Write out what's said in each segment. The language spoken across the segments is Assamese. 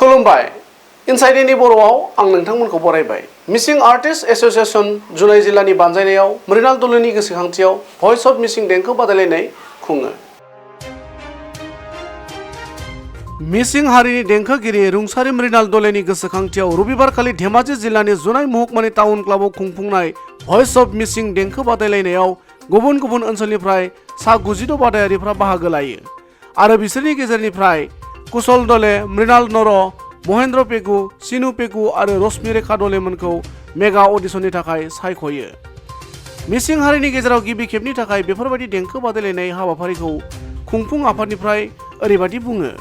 खुलुमबाय इनसाइडनि बर'आव आं नोंथांमोनखौ बरायबाय मिसिं आर्टिस्ट एसोसिएशन जुनाय जिल्लानि बानजायनायाव मृणाल दलेनि गोसोखांथियाव भइस अफ मिसिं देंखो बादायलायनाय खुङो। मिसिं हारिनि देंखोगिरि रुंसारि मृणाल दलेनि गोसोखांथियाव रबिबारखालि धेमाजि जिल्लानि जुनाय महकुमानि टाउन क्लाबाव खुंफुंनाय भइस अफ मिसिं देंखो बादायलायनायाव गुबुन गुबुन ओनसोलनिफ्राय सा 96 बादायारिफ्रा बाहागो लायो आरो बिसोरनि गेजेरनिफ्राय कुशल दले, मृणाल नर, महेन्द्र पेगु, सिनु पेगु आरो रश्मि रेखा दलेमोनखौ मेगा अडिशननि थाखाय सायख'यो। मिसिं हारिनि गेजेराव गिबि खेबनि थाखाय बेफोरबायदि देंखो बादायलायनाय हाबाफारिखौ खुंफुं आफादनिफ्राय ओरैबायदि बुङो।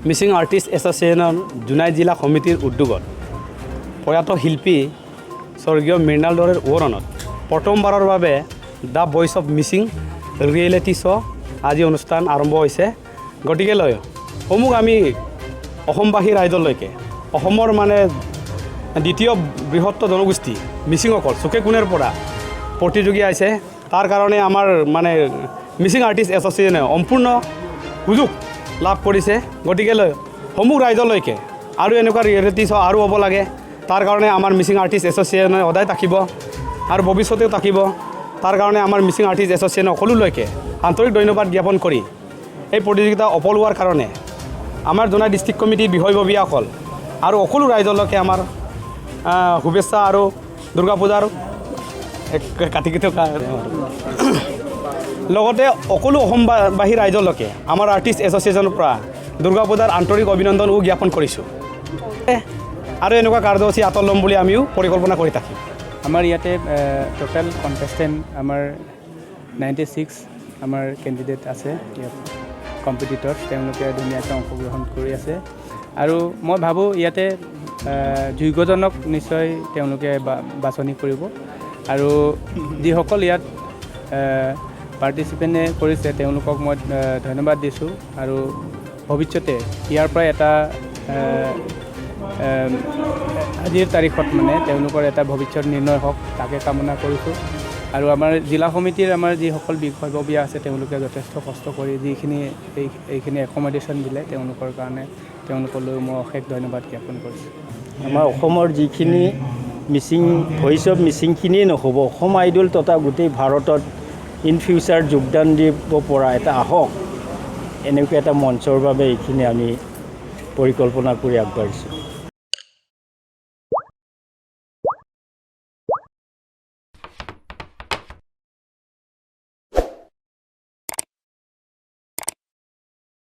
मिसिं आर्टिस्ट एसोसिएशन जुनाई जिला समितिर उद्योगत प्रयात शिल्पी स्वर्गीय मृणाल दलेर ओवरणत प्रथमबाৰৰ বাবে the voice of Mising reality show' আজি অনুষ্ঠান আৰম্ভ হৈছে। গতিকেলৈ সমূহ আমি অসমবাসী ৰাইজলৈকে অসমৰ মানে দ্বিতীয় বৃহত্তৰ জনগোষ্ঠী মিচিংসকল চুকে কোণেৰ পৰা প্ৰতিযোগী আহিছে। তাৰ কাৰণে আমাৰ মানে মিচিং আৰ্টিষ্ট এছ'চিয়েশ্যনে সম্পূৰ্ণ সুযোগ লাভ কৰিছে। গতিকেলৈ সমূহ ৰাইজলৈকে আৰু এনেকুৱা ৰিয়েলিটি শ্ব' আৰু হ'ব লাগে। তাৰ কাৰণে আমাৰ মিচিং আৰ্টিষ্ট এছ'চিয়েশ্যনে সদায় থাকিব আৰু ভৱিষ্যতেও থাকিব। তাৰ কাৰণে আমাৰ মিচিং আৰ্টিষ্ট এছ'চিয়েশ্যনে সকলোলৈকে আন্তৰিক ধন্যবাদ জ্ঞাপন কৰি এই প্ৰতিযোগিতা সফল হোৱাৰ কাৰণে আমাৰ জনাই ডিষ্ট্ৰিক্ট কমিটিৰ বিষয়ববীয়াসকল আৰু সকলো ৰাইজলৈকে আমাৰ শুভেচ্ছা আৰু দুৰ্গা পূজাৰ লগতে সকলো অসমবাসী ৰাইজলৈকে আমাৰ আৰ্টিষ্ট এছ'চিয়েশ্যনৰ পৰা দুৰ্গা পূজাৰ আন্তৰিক অভিনন্দনো জ্ঞাপন কৰিছোঁ আৰু এনেকুৱা কাৰ্যসূচী হাতত ল'ম বুলি আমিও পৰিকল্পনা কৰি থাকিম। আমাৰ ইয়াতে টোটেল কণ্টেষ্টেণ্ট আমাৰ 96 আমাৰ কেণ্ডিডেট আছে ইয়াত কম্পিটিটৰ, তেওঁলোকে ধুনীয়াকৈ অংশগ্ৰহণ কৰি আছে আৰু মই ভাবোঁ ইয়াতে যোগ্যজনক নিশ্চয় তেওঁলোকে বাছনি কৰিব আৰু যিসকল ইয়াত পাৰ্টিচিপেণ্টে কৰিছে তেওঁলোকক মই ধন্যবাদ দিছোঁ আৰু ভৱিষ্যতে ইয়াৰ পৰা এটা আজিৰ তাৰিখত মানে তেওঁলোকৰ এটা ভৱিষ্যত নিৰ্ণয় হওক তাকে কামনা কৰিছোঁ আৰু আমাৰ জিলা সমিতিৰ আমাৰ যিসকল বিষয়ববীয়া আছে তেওঁলোকে যথেষ্ট কষ্ট কৰি যিখিনি এইখিনি একমডেশ্যন দিলে তেওঁলোকৰ কাৰণে তেওঁলোকলৈ মই অশেষ ধন্যবাদ জ্ঞাপন কৰিছোঁ। আমাৰ অসমৰ যিখিনি মিচিং ভইচ অফ মিচিংখিনিয়ে নহ'ব, অসম আইডল তথা গোটেই ভাৰতত ইন ফিউচাৰ যোগদান দিব পৰা এটা আহক এনেকুৱা এটা মঞ্চৰ বাবে এইখিনি আমি পৰিকল্পনা কৰি আগবাঢ়িছোঁ।